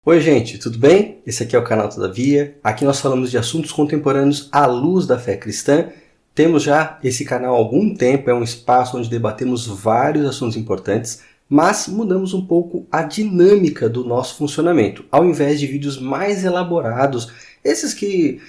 Oi gente, tudo bem? Esse aqui é o canal Todavia. Aqui nós falamos de assuntos contemporâneos à luz da fé cristã. Temos já esse canal há algum tempo, é um espaço onde debatemos vários assuntos importantes, mas mudamos um pouco a dinâmica do nosso funcionamento. Ao invés de vídeos mais elaborados, esses que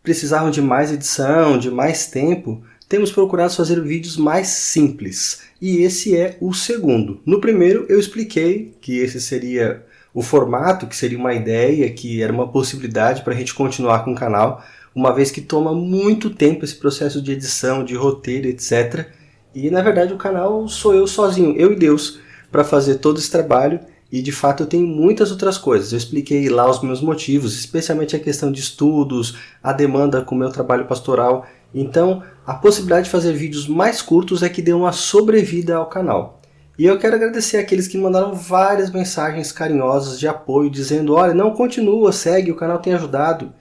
precisavam de mais edição, de mais tempo, temos procurado fazer vídeos mais simples. E esse é o segundo. No primeiro eu expliquei que esse seria o formato, que seria uma ideia, que era uma possibilidade para a gente continuar com o canal, uma vez que toma muito tempo esse processo de edição, de roteiro, etc. E na verdade o canal sou eu sozinho, eu e Deus, para fazer todo esse trabalho. E de fato eu tenho muitas outras coisas. Eu expliquei lá os meus motivos, especialmente a questão de estudos, a demanda com o meu trabalho pastoral. Então a possibilidade de fazer vídeos mais curtos é que deu uma sobrevida ao canal. E eu quero agradecer àqueles que mandaram várias mensagens carinhosas de apoio, dizendo: olha, não, continua, segue, o canal tem ajudado.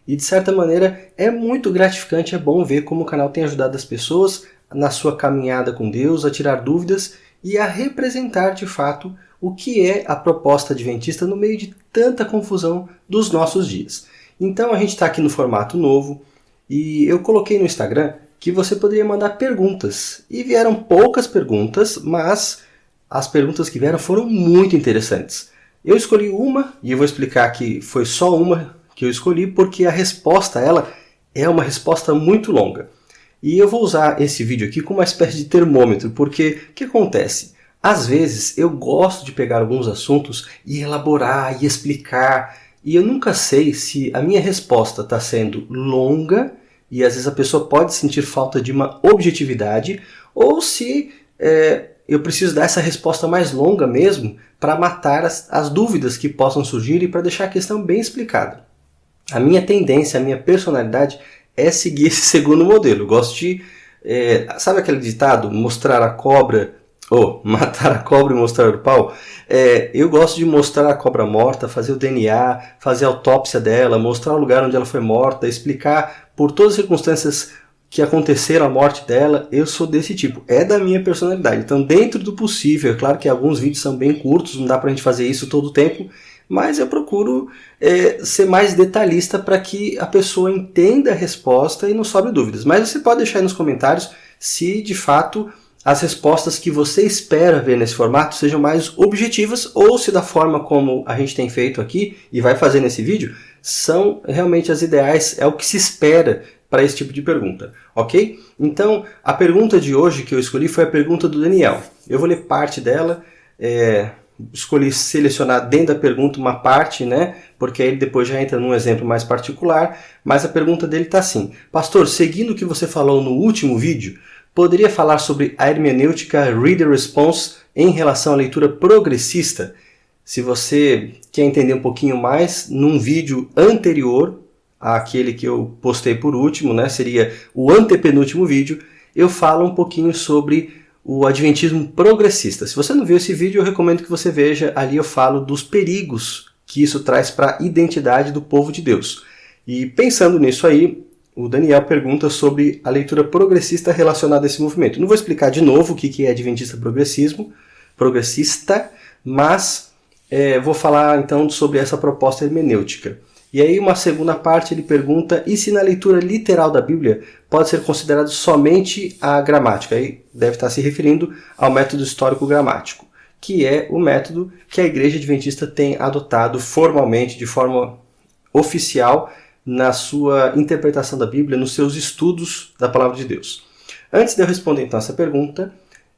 E de certa maneira é muito gratificante, é bom ver como o canal tem ajudado as pessoas na sua caminhada com Deus, a tirar dúvidas e a representar de fato o que é a proposta adventista no meio de tanta confusão dos nossos dias. Então a gente está aqui no formato novo e eu coloquei no Instagram que você poderia mandar perguntas. E vieram poucas perguntas, mas as perguntas que vieram foram muito interessantes. Eu escolhi uma, e eu vou explicar que foi só uma que eu escolhi, porque a resposta a ela é uma resposta muito longa. E eu vou usar esse vídeo aqui como uma espécie de termômetro, porque o que acontece? Às vezes eu gosto de pegar alguns assuntos e elaborar e explicar, e eu nunca sei se a minha resposta está sendo longa, e às vezes a pessoa pode sentir falta de uma objetividade, ou se eu preciso dar essa resposta mais longa mesmo para matar as dúvidas que possam surgir e para deixar a questão bem explicada. A minha tendência, a minha personalidade é seguir esse segundo modelo. Eu gosto de, sabe aquele ditado, mostrar a cobra, ou matar a cobra e mostrar o pau? Eu gosto de mostrar a cobra morta, fazer o DNA, fazer a autópsia dela, mostrar o lugar onde ela foi morta, explicar por todas as circunstâncias que aconteceram a morte dela. Eu sou desse tipo, é da minha personalidade. Então, dentro do possível, é claro que alguns vídeos são bem curtos, não dá pra gente fazer isso todo o tempo, mas eu procuro ser mais detalhista para que a pessoa entenda a resposta e não sobre dúvidas. Mas você pode deixar aí nos comentários se de fato as respostas que você espera ver nesse formato sejam mais objetivas, ou se da forma como a gente tem feito aqui e vai fazer nesse vídeo, são realmente as ideais, é o que se espera para esse tipo de pergunta, ok? Então, a pergunta de hoje que eu escolhi foi a pergunta do Daniel. Eu vou ler parte dela, escolhi selecionar dentro da pergunta uma parte, né? Porque aí ele depois já entra num exemplo mais particular, mas a pergunta dele está assim: pastor, seguindo o que você falou no último vídeo, poderia falar sobre a hermenêutica Reader Response em relação à leitura progressista? Se você quer entender um pouquinho mais, num vídeo anterior àquele que eu postei por último, né, seria o antepenúltimo vídeo, eu falo um pouquinho sobre o adventismo progressista. Se você não viu esse vídeo, eu recomendo que você veja. Ali eu falo dos perigos que isso traz para a identidade do povo de Deus. E pensando nisso aí, o Daniel pergunta sobre a leitura progressista relacionada a esse movimento. Não vou explicar de novo o que é adventista progressista, mas vou falar então sobre essa proposta hermenêutica. E aí uma segunda parte ele pergunta: e se na leitura literal da Bíblia pode ser considerado somente a gramática? Aí deve estar se referindo ao método histórico-gramático, que é o método que a Igreja Adventista tem adotado formalmente, de forma oficial, na sua interpretação da Bíblia, nos seus estudos da Palavra de Deus. Antes de eu responder então essa pergunta,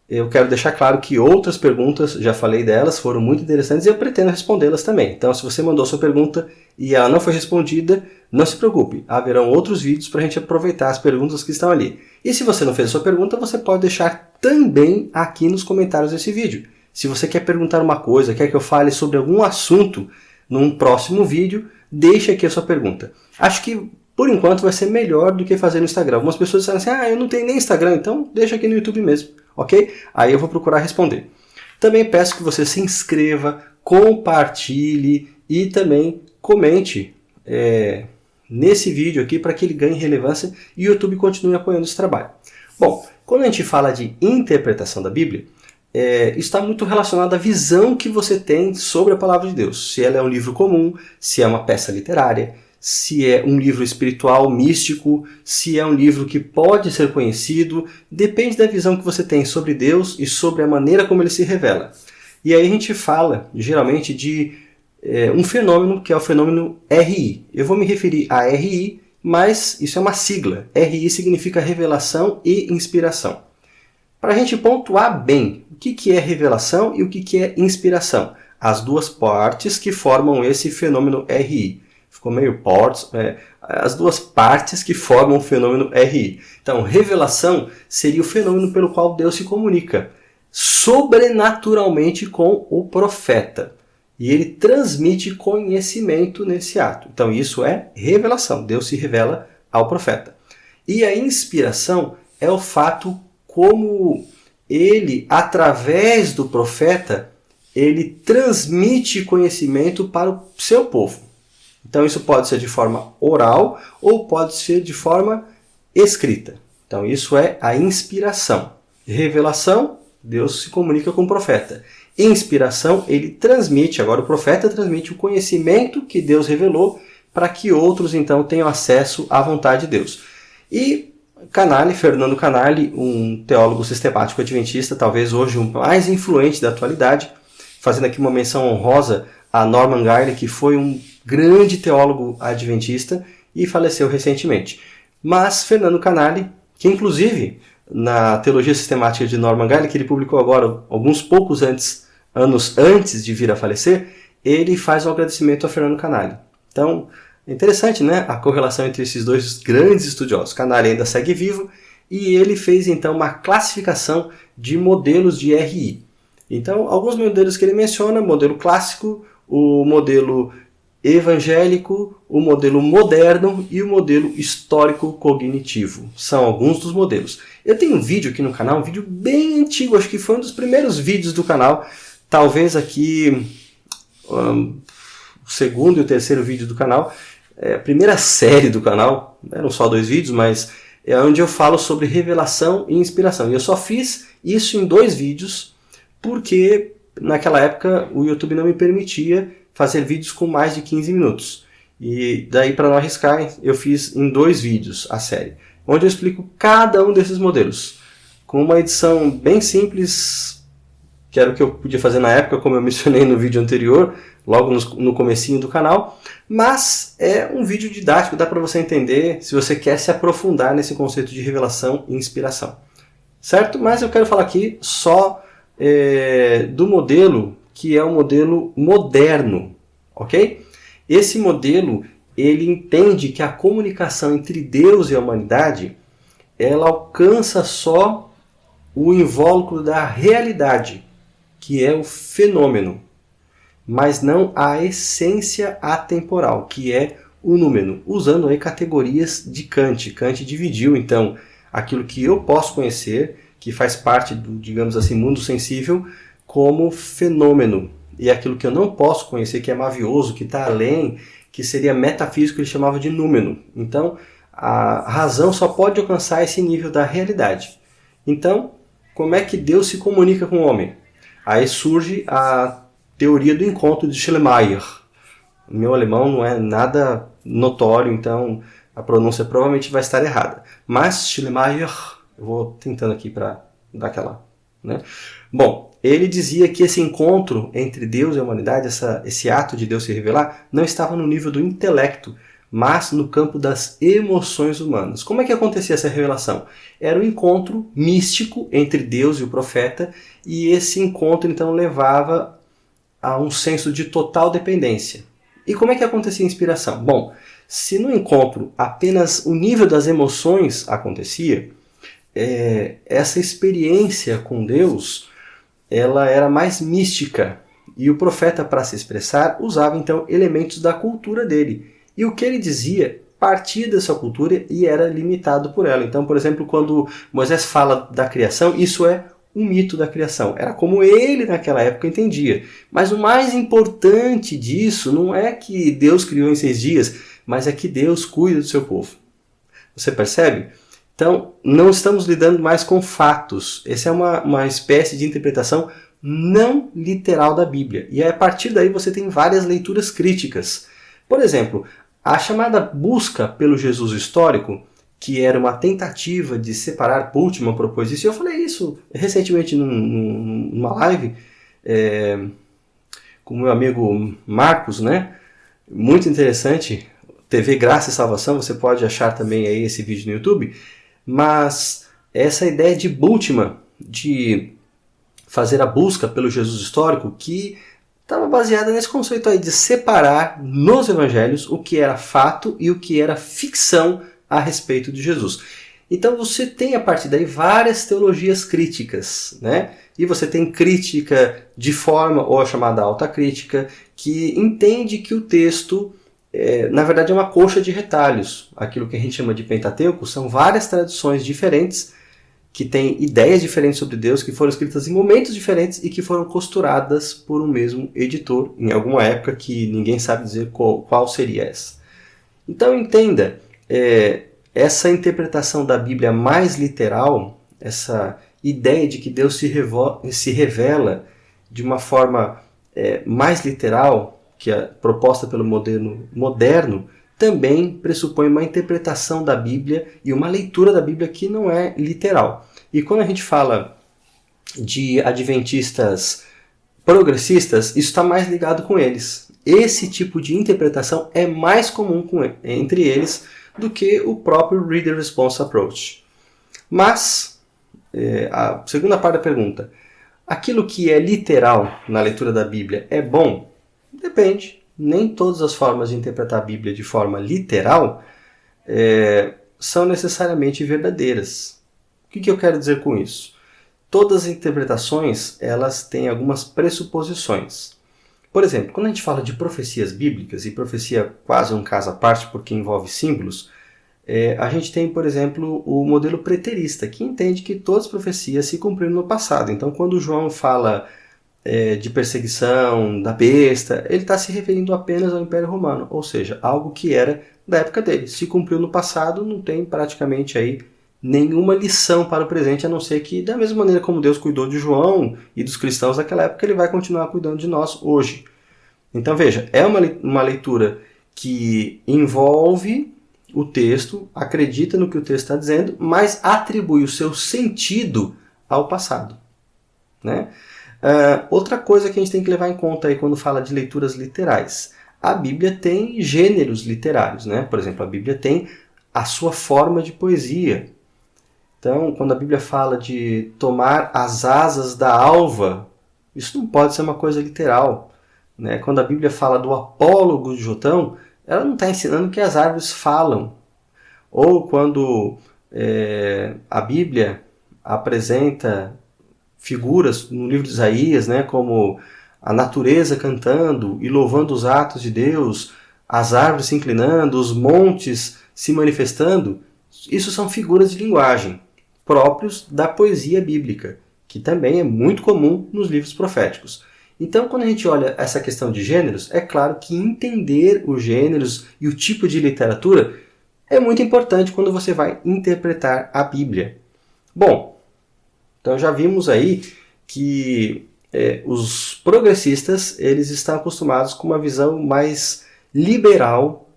eu quero deixar claro que outras perguntas, já falei delas, foram muito interessantes e eu pretendo respondê-las também. Então, se você mandou sua pergunta e ela não foi respondida, não se preocupe, haverão outros vídeos para a gente aproveitar as perguntas que estão ali. E se você não fez a sua pergunta, você pode deixar também aqui nos comentários desse vídeo. Se você quer perguntar uma coisa, quer que eu fale sobre algum assunto num próximo vídeo, deixe aqui a sua pergunta. Acho que por enquanto vai ser melhor do que fazer no Instagram. Algumas pessoas disseram assim: eu não tenho nem Instagram, então deixa aqui no YouTube mesmo, ok? Aí eu vou procurar responder. Também peço que você se inscreva, compartilhe e também comente nesse vídeo aqui para que ele ganhe relevância e o YouTube continue apoiando esse trabalho. Bom, quando a gente fala de interpretação da Bíblia, está muito relacionado à visão que você tem sobre a palavra de Deus. Se ela é um livro comum, se é uma peça literária, se é um livro espiritual, místico, se é um livro que pode ser conhecido, depende da visão que você tem sobre Deus e sobre a maneira como ele se revela. E aí a gente fala, geralmente, de um fenômeno que é o fenômeno RI. Eu vou me referir a RI, mas isso é uma sigla. RI significa revelação e inspiração. Para a gente pontuar bem o que é revelação e o que é inspiração. As duas partes que formam esse fenômeno RI. Ficou meio as duas partes que formam o fenômeno RI. Então, revelação seria o fenômeno pelo qual Deus se comunica sobrenaturalmente com o profeta. E ele transmite conhecimento nesse ato. Então, isso é revelação. Deus se revela ao profeta. E a inspiração é o fato como ele, através do profeta, ele transmite conhecimento para o seu povo. Então isso pode ser de forma oral ou pode ser de forma escrita. Então isso é a inspiração. Revelação, Deus se comunica com o profeta. Inspiração, ele transmite, agora o profeta transmite o conhecimento que Deus revelou para que outros então tenham acesso à vontade de Deus. E Fernando Canali, um teólogo sistemático adventista, talvez hoje o mais influente da atualidade, fazendo aqui uma menção honrosa a Norman Guile, que foi um grande teólogo adventista e faleceu recentemente. Mas Fernando Canali, que inclusive na Teologia Sistemática de Norman Guile, que ele publicou agora alguns poucos anos antes de vir a falecer, ele faz um agradecimento a Fernando Canali. Então, é interessante, né? A correlação entre esses dois grandes estudiosos. Canali ainda segue vivo e ele fez então uma classificação de modelos de RI. Então, alguns modelos que ele menciona: modelo clássico, o modelo evangélico, o modelo moderno e o modelo histórico-cognitivo. São alguns dos modelos. Eu tenho um vídeo aqui no canal, um vídeo bem antigo, acho que foi um dos primeiros vídeos do canal, talvez aqui o segundo e o terceiro vídeo do canal, a primeira série do canal, eram só 2 vídeos, mas é onde eu falo sobre revelação e inspiração. E eu só fiz isso em 2 vídeos, porque naquela época o YouTube não me permitia fazer vídeos com mais de 15 minutos. E daí, para não arriscar, eu fiz em 2 vídeos a série, onde eu explico cada um desses modelos, com uma edição bem simples, que era o que eu podia fazer na época, como eu mencionei no vídeo anterior, logo no comecinho do canal, mas é um vídeo didático, dá para você entender se você quer se aprofundar nesse conceito de revelação e inspiração. Certo? Mas eu quero falar aqui só do modelo que é o modelo moderno, ok? Esse modelo, ele entende que a comunicação entre Deus e a humanidade, ela alcança só o invólucro da realidade, que é o fenômeno, mas não a essência atemporal, que é o númeno, usando aí categorias de Kant. Kant dividiu, então, aquilo que eu posso conhecer, que faz parte do, digamos assim, mundo sensível, como fenômeno. E aquilo que eu não posso conhecer, que é mavioso, que está além, que seria metafísico, ele chamava de númeno. Então, a razão só pode alcançar esse nível da realidade. Então, como é que Deus se comunica com o homem? Aí surge a teoria do encontro de Schleiermacher. O meu alemão não é nada notório, então a pronúncia provavelmente vai estar errada. Mas Schleiermacher, eu vou tentando aqui para dar aquela... né? Bom, ele dizia que esse encontro entre Deus e a humanidade, esse ato de Deus se revelar, não estava no nível do intelecto, mas no campo das emoções humanas. Como é que acontecia essa revelação? Era um encontro místico entre Deus e o profeta, e esse encontro então levava a um senso de total dependência. E como é que acontecia a inspiração? Bom, se no encontro apenas o nível das emoções acontecia, essa experiência com Deus, ela era mais mística, e o profeta, para se expressar, usava então elementos da cultura dele. E o que ele dizia partia dessa cultura e era limitado por ela. Então, por exemplo, quando Moisés fala da criação, isso é um mito da criação. Era como ele naquela época entendia. Mas o mais importante disso não é que Deus criou em 6 dias, mas é que Deus cuida do seu povo. Você percebe Então, não estamos lidando mais com fatos. Essa é uma espécie de interpretação não literal da Bíblia. E a partir daí você tem várias leituras críticas. Por exemplo, a chamada busca pelo Jesus histórico, que era uma tentativa de separar, Bultmann propôs isso, e eu falei isso recentemente numa live com o meu amigo Marcos, né? Muito interessante, TV Graça e Salvação, você pode achar também aí esse vídeo no YouTube, mas essa ideia de Bultmann, de fazer a busca pelo Jesus histórico, que estava baseada nesse conceito aí de separar nos evangelhos o que era fato e o que era ficção a respeito de Jesus. Então você tem a partir daí várias teologias críticas, né? E você tem crítica de forma, ou a chamada autocrítica, que entende que o texto, na verdade, é uma coxa de retalhos. Aquilo que a gente chama de Pentateuco são várias tradições diferentes que têm ideias diferentes sobre Deus, que foram escritas em momentos diferentes e que foram costuradas por um mesmo editor, em alguma época que ninguém sabe dizer qual seria essa. Então entenda, essa interpretação da Bíblia mais literal, essa ideia de que Deus se revela de uma forma mais literal, que é proposta pelo moderno, também pressupõe uma interpretação da Bíblia e uma leitura da Bíblia que não é literal. E quando a gente fala de adventistas progressistas, isso está mais ligado com eles. Esse tipo de interpretação é mais comum entre eles do que o próprio Reader Response Approach. Mas, a segunda parte da pergunta, aquilo que é literal na leitura da Bíblia é bom? Depende. Nem todas as formas de interpretar a Bíblia de forma literal são necessariamente verdadeiras. O que eu quero dizer com isso? Todas as interpretações elas têm algumas pressuposições. Por exemplo, quando a gente fala de profecias bíblicas, e profecia quase um caso à parte porque envolve símbolos, a gente tem, por exemplo, o modelo preterista, que entende que todas as profecias se cumpriram no passado. Então, quando João fala de perseguição, da besta, ele está se referindo apenas ao Império Romano, ou seja, algo que era da época dele. Se cumpriu no passado, não tem praticamente aí nenhuma lição para o presente, a não ser que, da mesma maneira como Deus cuidou de João e dos cristãos naquela época, ele vai continuar cuidando de nós hoje. Então veja, é uma leitura que envolve o texto, acredita no que o texto está dizendo, mas atribui o seu sentido ao passado, né? Outra coisa que a gente tem que levar em conta aí quando fala de leituras literais. A Bíblia tem gêneros literários, né? Por exemplo, a Bíblia tem a sua forma de poesia. Então, quando a Bíblia fala de tomar as asas da alva, isso não pode ser uma coisa literal, né? Quando a Bíblia fala do apólogo de Jotão, ela não está ensinando que as árvores falam. Ou quando a Bíblia apresenta figuras no livro de Isaías, né, como a natureza cantando e louvando os atos de Deus, as árvores se inclinando, os montes se manifestando, isso são figuras de linguagem próprios da poesia bíblica, que também é muito comum nos livros proféticos. Então, quando a gente olha essa questão de gêneros, é claro que entender os gêneros e o tipo de literatura é muito importante quando você vai interpretar a Bíblia. Bom, então já vimos aí que os progressistas eles estão acostumados com uma visão mais liberal,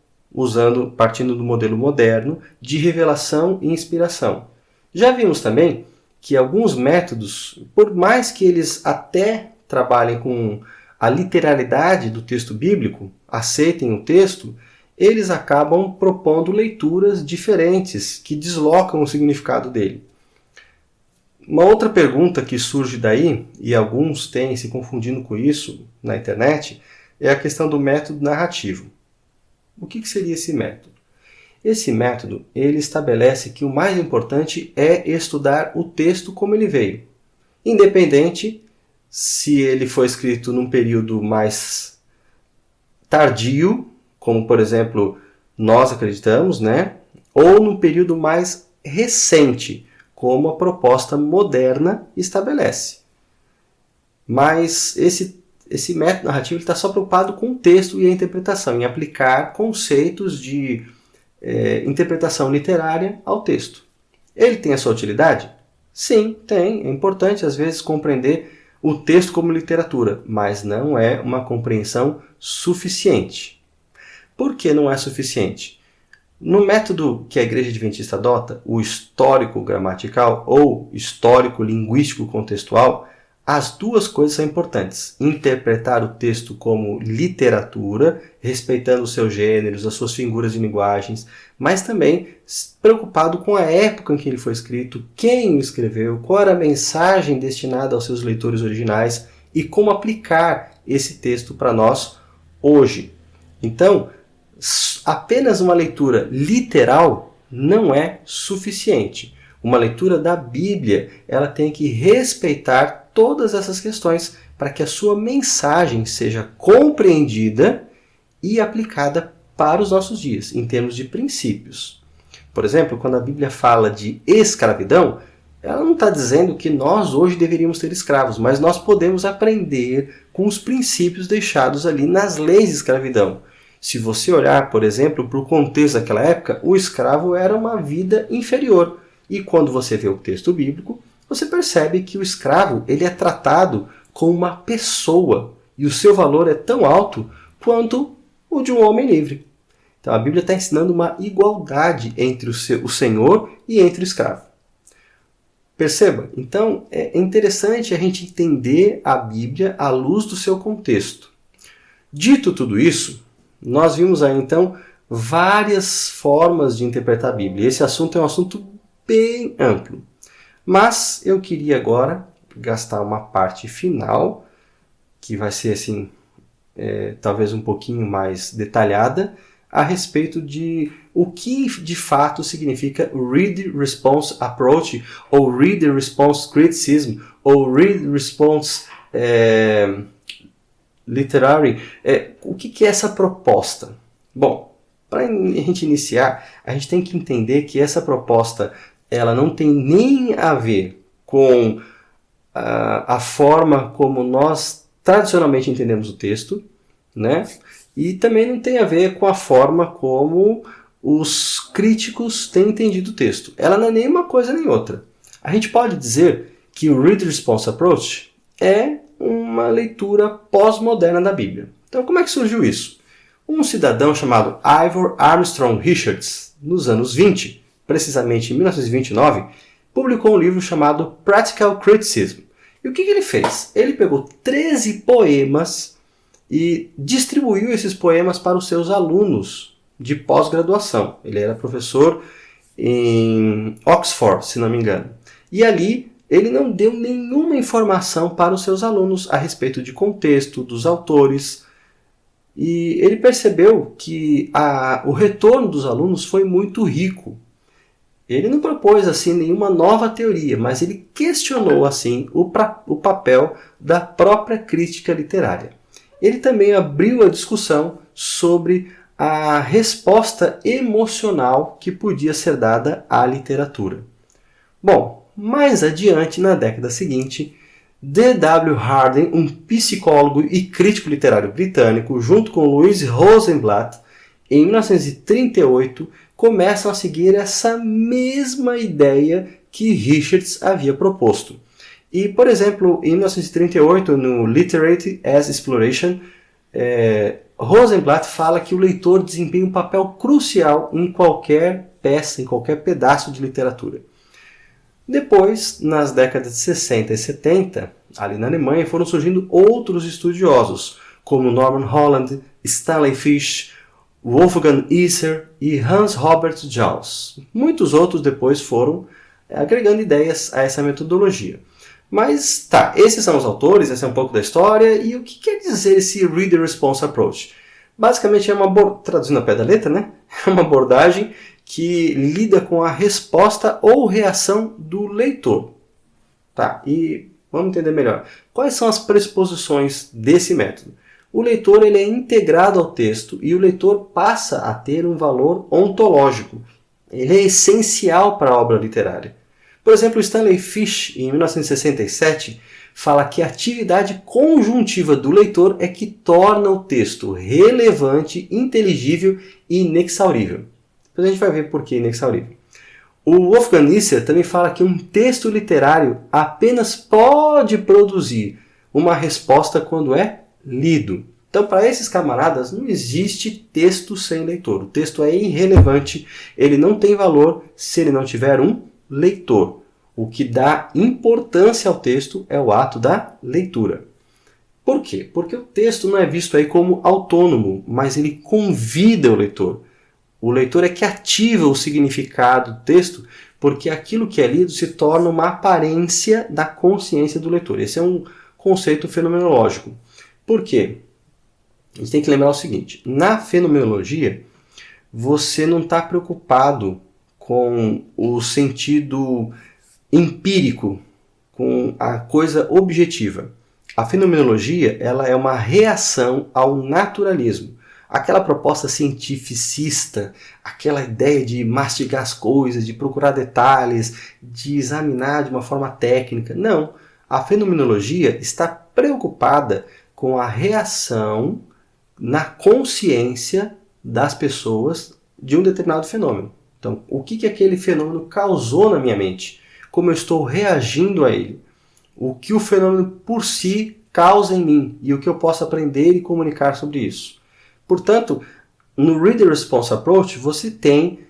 partindo do modelo moderno, de revelação e inspiração. Já vimos também que alguns métodos, por mais que eles até trabalhem com a literalidade do texto bíblico, aceitem o texto, eles acabam propondo leituras diferentes que deslocam o significado dele. Uma outra pergunta que surge daí, e alguns têm se confundindo com isso na internet, é a questão do método narrativo. O que seria esse método? Esse método ele estabelece que o mais importante é estudar o texto como ele veio, independente se ele foi escrito num período mais tardio, como por exemplo nós acreditamos, né? Ou num período mais recente, como a proposta moderna estabelece. Mas esse método narrativo está só preocupado com o texto e a interpretação, em aplicar conceitos de interpretação literária ao texto. Ele tem a sua utilidade? Sim, tem. É importante, às vezes, compreender o texto como literatura, mas não é uma compreensão suficiente. Por que não é suficiente? No método que a Igreja Adventista adota, o histórico gramatical ou histórico linguístico contextual, as duas coisas são importantes. Interpretar o texto como literatura, respeitando os seus gêneros, as suas figuras de linguagens, mas também preocupado com a época em que ele foi escrito, quem o escreveu, qual era a mensagem destinada aos seus leitores originais e como aplicar esse texto para nós hoje. Então, apenas uma leitura literal não é suficiente. Uma leitura da Bíblia, ela tem que respeitar todas essas questões para que a sua mensagem seja compreendida e aplicada para os nossos dias, em termos de princípios. Por exemplo, quando a Bíblia fala de escravidão, ela não está dizendo que nós hoje deveríamos ter escravos, mas nós podemos aprender com os princípios deixados ali nas leis de escravidão. Se você olhar, por exemplo, para o contexto daquela época, o escravo era uma vida inferior. E quando você vê o texto bíblico, você percebe que o escravo ele é tratado como uma pessoa e o seu valor é tão alto quanto o de um homem livre. Então a Bíblia está ensinando uma igualdade entre o senhor e entre o escravo. Perceba? Então é interessante a gente entender a Bíblia à luz do seu contexto. Dito tudo isso, nós vimos aí então várias formas de interpretar a Bíblia. Esse assunto é um assunto bem amplo. Mas eu queria agora gastar uma parte final, que vai ser assim, talvez um pouquinho mais detalhada, a respeito de o que de fato significa Read-Response Approach, ou Read-Response Criticism, ou Read-Response Literary. O que é essa proposta? Bom, para a gente iniciar, a gente tem que entender que essa proposta ela não tem nem a ver com a forma como nós tradicionalmente entendemos o texto, né? E também não tem a ver com a forma como os críticos têm entendido o texto. Ela não é nem uma coisa nem outra. A gente pode dizer que o Read-Response Approach é uma leitura pós-moderna da Bíblia. Então, como é que surgiu isso? Um cidadão chamado Ivor Armstrong Richards, nos anos 20, precisamente em 1929, publicou um livro chamado Practical Criticism. E o que ele fez? Ele pegou 13 poemas e distribuiu esses poemas para os seus alunos de pós-graduação. Ele era professor em Oxford, se não me engano. E ali ele não deu nenhuma informação para os seus alunos a respeito de contexto, dos autores. E ele percebeu que o retorno dos alunos foi muito rico. Ele não propôs assim nenhuma nova teoria, mas ele questionou assim o papel da própria crítica literária. Ele também abriu a discussão sobre a resposta emocional que podia ser dada à literatura. Bom, mais adiante, na década seguinte, D.W. Harden, um psicólogo e crítico literário britânico, junto com Louis Rosenblatt, em 1938, começam a seguir essa mesma ideia que Richards havia proposto. E, por exemplo, em 1938, no Literature as Exploration, Rosenblatt fala que o leitor desempenha um papel crucial em qualquer peça, em qualquer pedaço de literatura. Depois, nas décadas de 60 e 70, ali na Alemanha, foram surgindo outros estudiosos, como Norman Holland, Stanley Fish, Wolfgang Iser e Hans Robert Jauss. Muitos outros depois foram agregando ideias a essa metodologia. Mas tá, esses são os autores, esse é um pouco da história, e o que quer dizer esse Reader Response Approach? Basicamente é traduzindo a pé da letra, né? É uma abordagem que lida com a resposta ou reação do leitor. Tá, e vamos entender melhor. Quais são as pressuposições desse método? O leitor ele é integrado ao texto e o leitor passa a ter um valor ontológico. Ele é essencial para a obra literária. Por exemplo, Stanley Fish, em 1967, fala que a atividade conjuntiva do leitor é que torna o texto relevante, inteligível e inexaurível. Depois a gente vai ver por que inexaurível. O Wolfgang Nietzsche também fala que um texto literário apenas pode produzir uma resposta quando é lido. Então, para esses camaradas, não existe texto sem leitor. O texto é irrelevante, ele não tem valor se ele não tiver um leitor. O que dá importância ao texto é o ato da leitura. Por quê? Porque o texto não é visto aí como autônomo, mas ele convida o leitor. O leitor é que ativa o significado do texto, porque aquilo que é lido se torna uma aparência da consciência do leitor. Esse é um conceito fenomenológico. Por quê? A gente tem que lembrar o seguinte: na fenomenologia, você não está preocupado com o sentido empírico, com a coisa objetiva. A fenomenologia, ela é uma reação ao naturalismo. Aquela proposta cientificista, aquela ideia de mastigar as coisas, de procurar detalhes, de examinar de uma forma técnica. Não. A fenomenologia está preocupada com a reação na consciência das pessoas de um determinado fenômeno. Então, o que aquele fenômeno causou na minha mente? Como eu estou reagindo a ele? O que o fenômeno por si causa em mim e o que eu posso aprender e comunicar sobre isso. Portanto, no Reader Response Approach você tem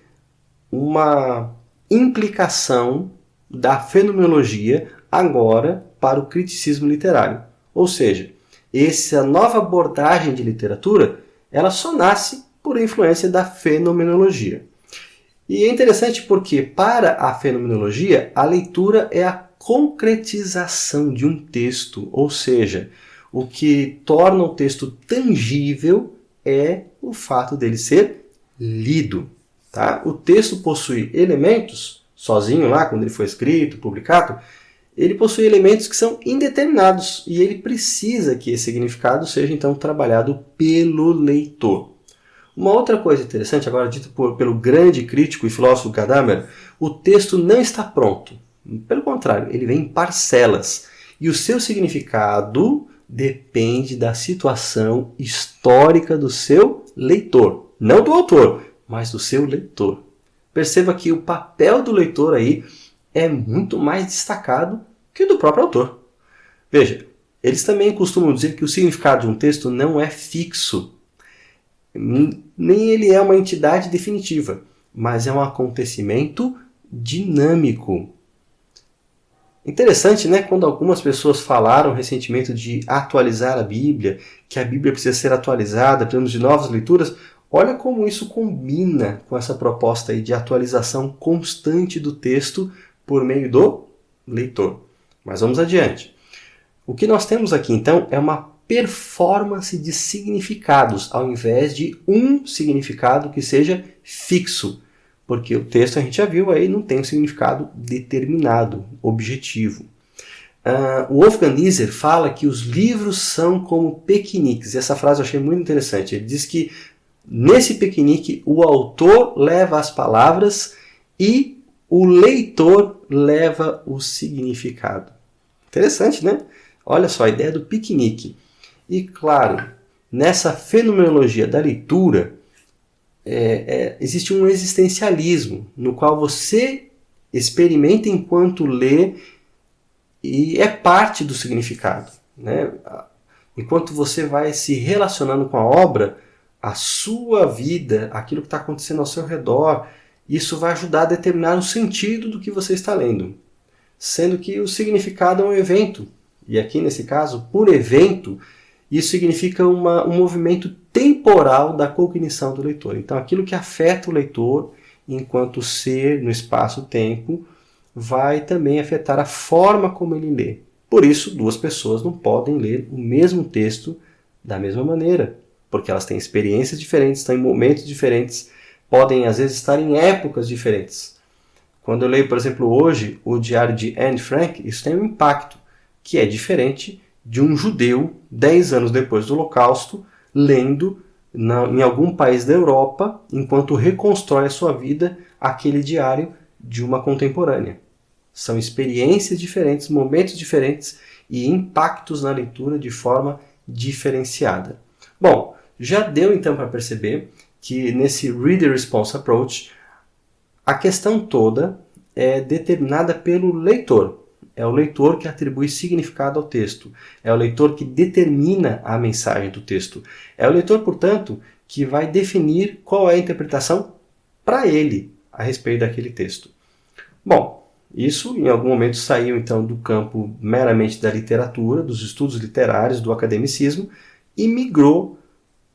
uma implicação da fenomenologia agora para o criticismo literário. Ou seja, essa nova abordagem de literatura, ela só nasce por influência da fenomenologia. E é interessante porque, para a fenomenologia, a leitura é a concretização de um texto, ou seja, o que torna o texto tangível é o fato dele ser lido. Tá? O texto possui elementos, sozinho lá, quando ele foi escrito, publicado, ele possui elementos que são indeterminados e ele precisa que esse significado seja então trabalhado pelo leitor. Uma outra coisa interessante, agora dito pelo grande crítico e filósofo Gadamer, o texto não está pronto. Pelo contrário, ele vem em parcelas. E o seu significado depende da situação histórica do seu leitor. Não do autor, mas do seu leitor. Perceba que o papel do leitor aí é muito mais destacado que o do próprio autor. Veja, eles também costumam dizer que o significado de um texto não é fixo. Nem ele é uma entidade definitiva, mas é um acontecimento dinâmico. Interessante, né? Quando algumas pessoas falaram recentemente de atualizar a Bíblia, que a Bíblia precisa ser atualizada, precisamos de novas leituras. Olha como isso combina com essa proposta aí de atualização constante do texto por meio do leitor. Mas vamos adiante. O que nós temos aqui então é uma performance de significados, ao invés de um significado que seja fixo. Porque o texto, a gente já viu aí, não tem um significado determinado, objetivo. O Wolfgang Nietzsche fala que os livros são como piqueniques. E essa frase eu achei muito interessante. Ele diz que nesse piquenique o autor leva as palavras e o leitor leva o significado. Interessante, né? Olha só a ideia do piquenique. E claro, nessa fenomenologia da leitura, existe um existencialismo no qual você experimenta enquanto lê e é parte do significado. Né? Enquanto você vai se relacionando com a obra, a sua vida, aquilo que está acontecendo ao seu redor, isso vai ajudar a determinar o sentido do que você está lendo. Sendo que o significado é um evento. E aqui nesse caso, por evento, isso significa um movimento temporal da cognição do leitor. Então, aquilo que afeta o leitor enquanto ser no espaço-tempo vai também afetar a forma como ele lê. Por isso, duas pessoas não podem ler o mesmo texto da mesma maneira, porque elas têm experiências diferentes, estão em momentos diferentes, podem às vezes estar em épocas diferentes. Quando eu leio, por exemplo, hoje o diário de Anne Frank, isso tem um impacto que é diferente de um judeu, 10 anos depois do Holocausto, lendo em algum país da Europa, enquanto reconstrói a sua vida, aquele diário de uma contemporânea. São experiências diferentes, momentos diferentes e impactos na leitura de forma diferenciada. Bom, já deu então para perceber que nesse Reader Response Approach, A questão toda é determinada pelo leitor. É o leitor que atribui significado ao texto. É o leitor que determina a mensagem do texto. É o leitor, portanto, que vai definir qual é a interpretação para ele a respeito daquele texto. Bom, isso em algum momento saiu então do campo meramente da literatura, dos estudos literários, do academicismo, e migrou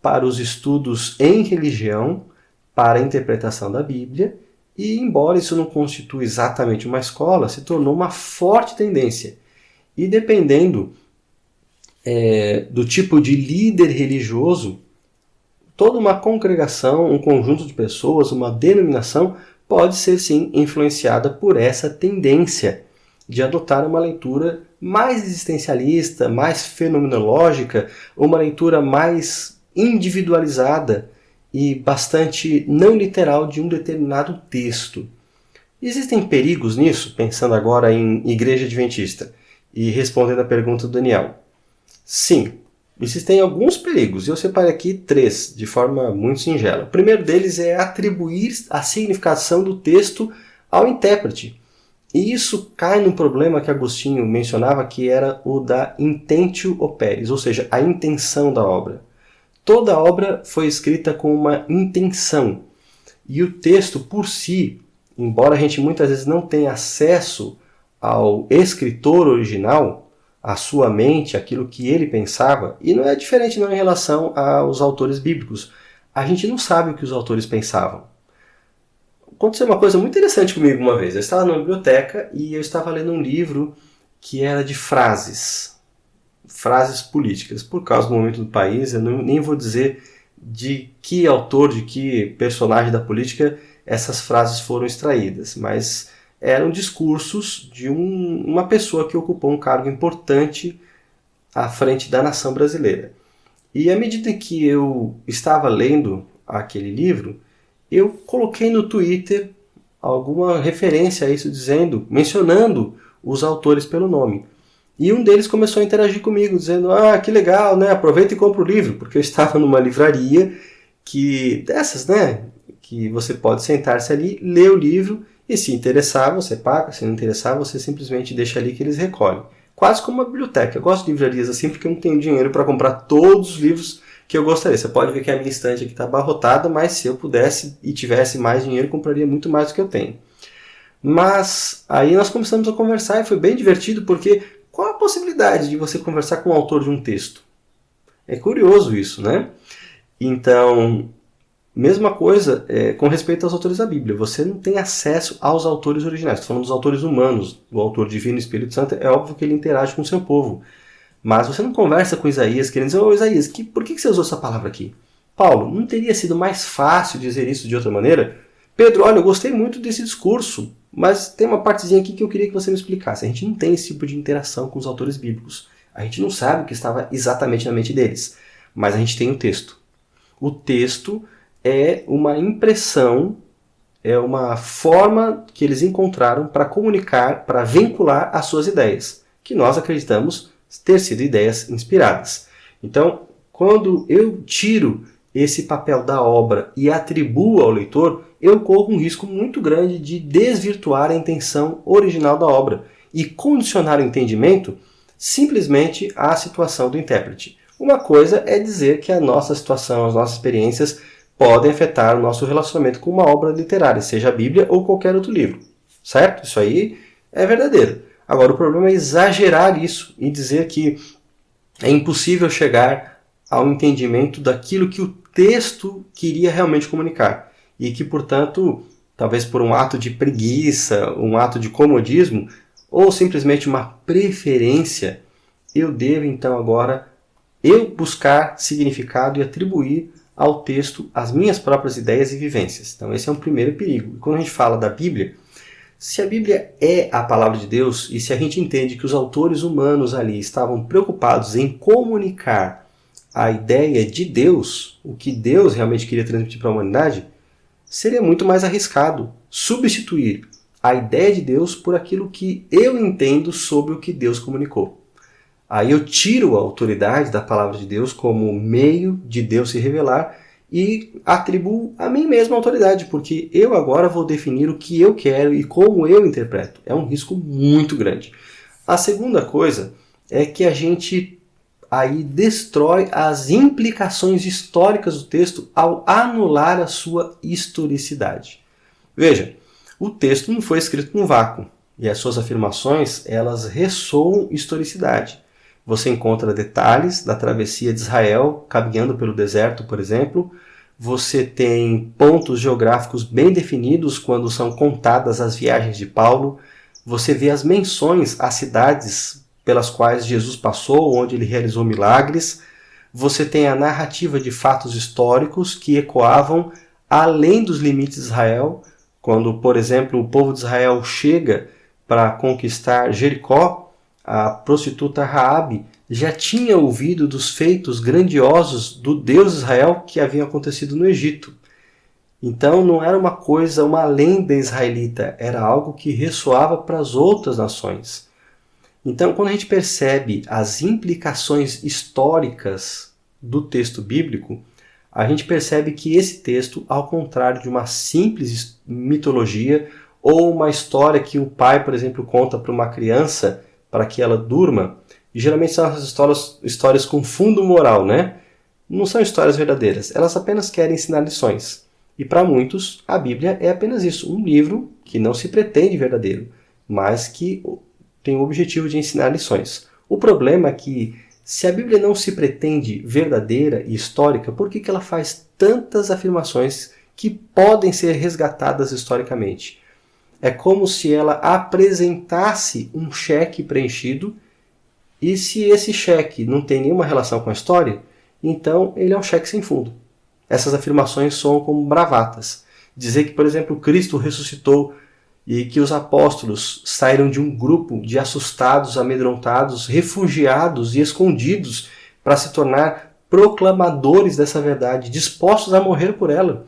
para os estudos em religião, para a interpretação da Bíblia, e embora isso não constitui exatamente uma escola, se tornou uma forte tendência. E dependendo do tipo de líder religioso, toda uma congregação, um conjunto de pessoas, uma denominação, pode ser sim influenciada por essa tendência de adotar uma leitura mais existencialista, mais fenomenológica, uma leitura mais individualizada e bastante não literal de um determinado texto. Existem perigos nisso, pensando agora em Igreja Adventista e respondendo a pergunta do Daniel? Sim, existem alguns perigos, e eu separei aqui 3, de forma muito singela. O primeiro deles é atribuir a significação do texto ao intérprete. E isso cai num problema que Agostinho mencionava, que era o da intentio operis, ou seja, a intenção da obra. Toda obra foi escrita com uma intenção. E o texto por si, embora a gente muitas vezes não tenha acesso ao escritor original, à sua mente, aquilo que ele pensava, e não é diferente não em relação aos autores bíblicos. A gente não sabe o que os autores pensavam. Aconteceu uma coisa muito interessante comigo uma vez. Eu estava numa biblioteca e eu estava lendo um livro que era de frases políticas. Por causa do momento do país, eu nem vou dizer de que autor, de que personagem da política essas frases foram extraídas, mas eram discursos de uma pessoa que ocupou um cargo importante à frente da nação brasileira. E à medida que eu estava lendo aquele livro, eu coloquei no Twitter alguma referência a isso, mencionando os autores pelo nome. E um deles começou a interagir comigo, dizendo, que legal, né? Aproveita e compra o livro, porque eu estava numa livraria dessas, né? Que você pode sentar-se ali, ler o livro, e se interessar, você paga, se não interessar, você simplesmente deixa ali que eles recolhem. Quase como uma biblioteca. Eu gosto de livrarias assim porque eu não tenho dinheiro para comprar todos os livros que eu gostaria. Você pode ver que a minha estante aqui está abarrotada, mas se eu pudesse e tivesse mais dinheiro, compraria muito mais do que eu tenho. Mas aí nós começamos a conversar e foi bem divertido, porque qual a possibilidade de você conversar com o autor de um texto? É curioso isso, né? Então, mesma coisa com respeito aos autores da Bíblia. Você não tem acesso aos autores originais. Estou falando dos autores humanos. O autor divino e Espírito Santo, é óbvio que ele interage com o seu povo. Mas você não conversa com Isaías querendo dizer, Isaías, por que você usou essa palavra aqui? Paulo, não teria sido mais fácil dizer isso de outra maneira? Pedro, olha, eu gostei muito desse discurso, mas tem uma partezinha aqui que eu queria que você me explicasse. A gente não tem esse tipo de interação com os autores bíblicos. A gente não sabe o que estava exatamente na mente deles. Mas a gente tem o texto. O texto é uma impressão, é uma forma que eles encontraram para comunicar, para vincular as suas ideias, que nós acreditamos ter sido ideias inspiradas. Então, quando eu tiro esse papel da obra e atribuo ao leitor, eu corro um risco muito grande de desvirtuar a intenção original da obra e condicionar o entendimento simplesmente à situação do intérprete. Uma coisa é dizer que a nossa situação, as nossas experiências podem afetar o nosso relacionamento com uma obra literária, seja a Bíblia ou qualquer outro livro. Certo? Isso aí é verdadeiro. Agora, o problema é exagerar isso e dizer que é impossível chegar ao entendimento daquilo que o texto queria realmente comunicar. E que, portanto, talvez por um ato de preguiça, um ato de comodismo, ou simplesmente uma preferência, eu devo então agora buscar significado e atribuir ao texto as minhas próprias ideias e vivências. Então esse é um primeiro perigo. E quando a gente fala da Bíblia, se a Bíblia é a palavra de Deus e se a gente entende que os autores humanos ali estavam preocupados em comunicar a ideia de Deus, o que Deus realmente queria transmitir para a humanidade, seria muito mais arriscado substituir a ideia de Deus por aquilo que eu entendo sobre o que Deus comunicou. Aí eu tiro a autoridade da palavra de Deus como meio de Deus se revelar e atribuo a mim mesmo a autoridade, porque eu agora vou definir o que eu quero e como eu interpreto. É um risco muito grande. A segunda coisa é que a gente aí destrói as implicações históricas do texto ao anular a sua historicidade. Veja, o texto não foi escrito num vácuo e as suas afirmações elas ressoam historicidade. Você encontra detalhes da travessia de Israel caminhando pelo deserto, por exemplo. Você tem pontos geográficos bem definidos quando são contadas as viagens de Paulo. Você vê as menções às cidades pelas quais Jesus passou, onde ele realizou milagres. Você tem a narrativa de fatos históricos que ecoavam além dos limites de Israel. Quando, por exemplo, o povo de Israel chega para conquistar Jericó, a prostituta Raabe já tinha ouvido dos feitos grandiosos do Deus Israel que haviam acontecido no Egito. Então não era uma coisa, uma lenda israelita, era algo que ressoava para as outras nações. Então, quando a gente percebe as implicações históricas do texto bíblico, a gente percebe que esse texto, ao contrário de uma simples mitologia ou uma história que o pai, por exemplo, conta para uma criança para que ela durma, e geralmente são essas histórias com fundo moral, né? Não são histórias verdadeiras, elas apenas querem ensinar lições. E para muitos, a Bíblia é apenas isso, um livro que não se pretende verdadeiro, mas que tem o objetivo de ensinar lições. O problema é que, se a Bíblia não se pretende verdadeira e histórica, por que ela faz tantas afirmações que podem ser resgatadas historicamente? É como se ela apresentasse um cheque preenchido e se esse cheque não tem nenhuma relação com a história, então ele é um cheque sem fundo. Essas afirmações soam como bravatas. Dizer que, por exemplo, Cristo ressuscitou e que os apóstolos saíram de um grupo de assustados, amedrontados, refugiados e escondidos para se tornar proclamadores dessa verdade, dispostos a morrer por ela.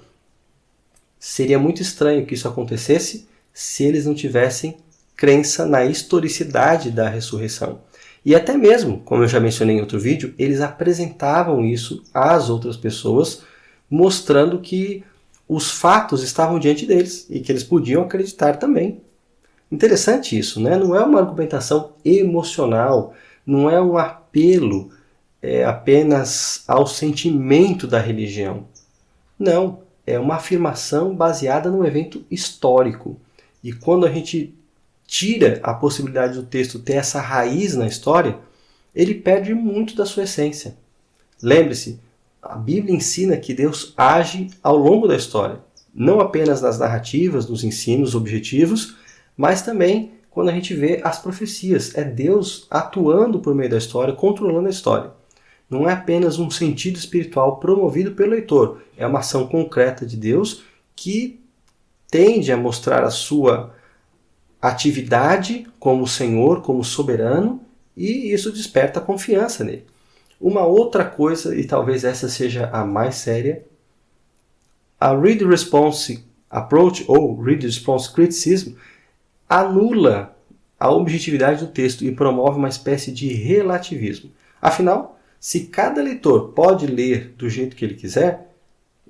Seria muito estranho que isso acontecesse se eles não tivessem crença na historicidade da ressurreição. E até mesmo, como eu já mencionei em outro vídeo, eles apresentavam isso às outras pessoas, mostrando que os fatos estavam diante deles e que eles podiam acreditar também. Interessante isso, né? Não é uma argumentação emocional, não é um apelo apenas ao sentimento da religião. Não, é uma afirmação baseada num evento histórico. E quando a gente tira a possibilidade do texto ter essa raiz na história, ele perde muito da sua essência. Lembre-se, a Bíblia ensina que Deus age ao longo da história, não apenas nas narrativas, nos ensinos objetivos, mas também quando a gente vê as profecias. É Deus atuando por meio da história, controlando a história. Não é apenas um sentido espiritual promovido pelo leitor, é uma ação concreta de Deus que tende a mostrar a sua atividade como Senhor, como soberano, e isso desperta confiança nele. Uma outra coisa, e talvez essa seja a mais séria, a Read-Response Approach, ou Read-Response Criticism, anula a objetividade do texto e promove uma espécie de relativismo. Afinal, se cada leitor pode ler do jeito que ele quiser,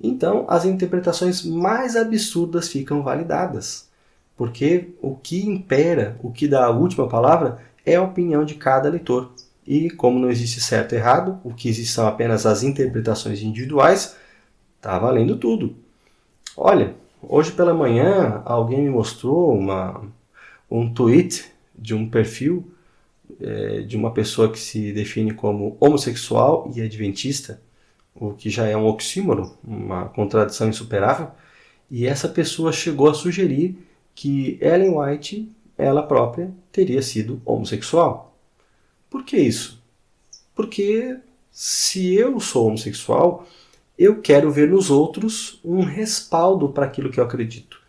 então as interpretações mais absurdas ficam validadas. Porque o que impera, o que dá a última palavra, é a opinião de cada leitor. E como não existe certo e errado, o que existe são apenas as interpretações individuais, está valendo tudo. Olha, hoje pela manhã alguém me mostrou um tweet de um perfil de uma pessoa que se define como homossexual e adventista, o que já é um oxímoro, uma contradição insuperável, e essa pessoa chegou a sugerir que Ellen White, ela própria, teria sido homossexual. Por que isso? Porque se eu sou homossexual, eu quero ver nos outros um respaldo para aquilo que eu acredito.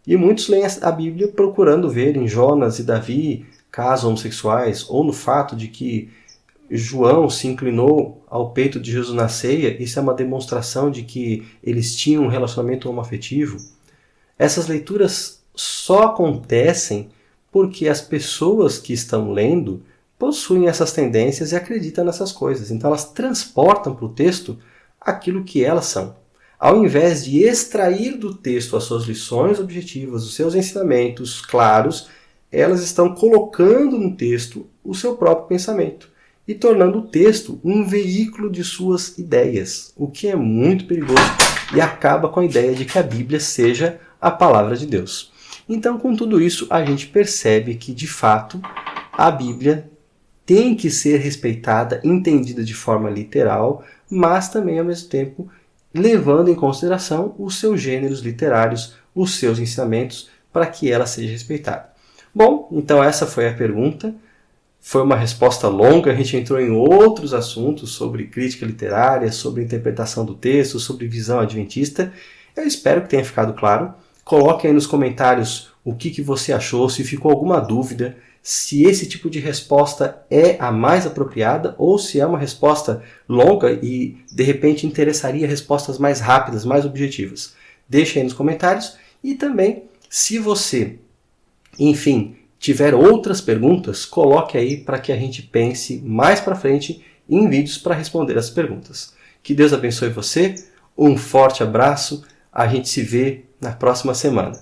E muitos leem a Bíblia procurando ver em Jonas e Davi casos homossexuais, ou no fato de que João se inclinou ao peito de Jesus na ceia. Isso é uma demonstração de que eles tinham um relacionamento homoafetivo. Essas leituras só acontecem porque as pessoas que estão lendo possuem essas tendências e acreditam nessas coisas. Então elas transportam para o texto aquilo que elas são. ao invés de extrair do texto as suas lições objetivas, os seus ensinamentos claros, elas estão colocando no texto o seu próprio pensamento e tornando o texto um veículo de suas ideias, o que é muito perigoso e acaba com a ideia de que a Bíblia seja a palavra de Deus. Então, com tudo isso, a gente percebe que, de fato, a Bíblia tem que ser respeitada, entendida de forma literal, mas também, ao mesmo tempo, levando em consideração os seus gêneros literários, os seus ensinamentos, para que ela seja respeitada. Bom, então essa foi a pergunta. Foi uma resposta longa, a gente entrou em outros assuntos sobre crítica literária, sobre interpretação do texto, sobre visão adventista. Eu espero que tenha ficado claro. Coloque aí nos comentários o que você achou, se ficou alguma dúvida, se esse tipo de resposta é a mais apropriada ou se é uma resposta longa e, de repente, interessaria respostas mais rápidas, mais objetivas. Deixe aí nos comentários e também, se você, enfim, tiver outras perguntas, coloque aí para que a gente pense mais para frente em vídeos para responder as perguntas. Que Deus abençoe você, um forte abraço, a gente se vê na próxima semana.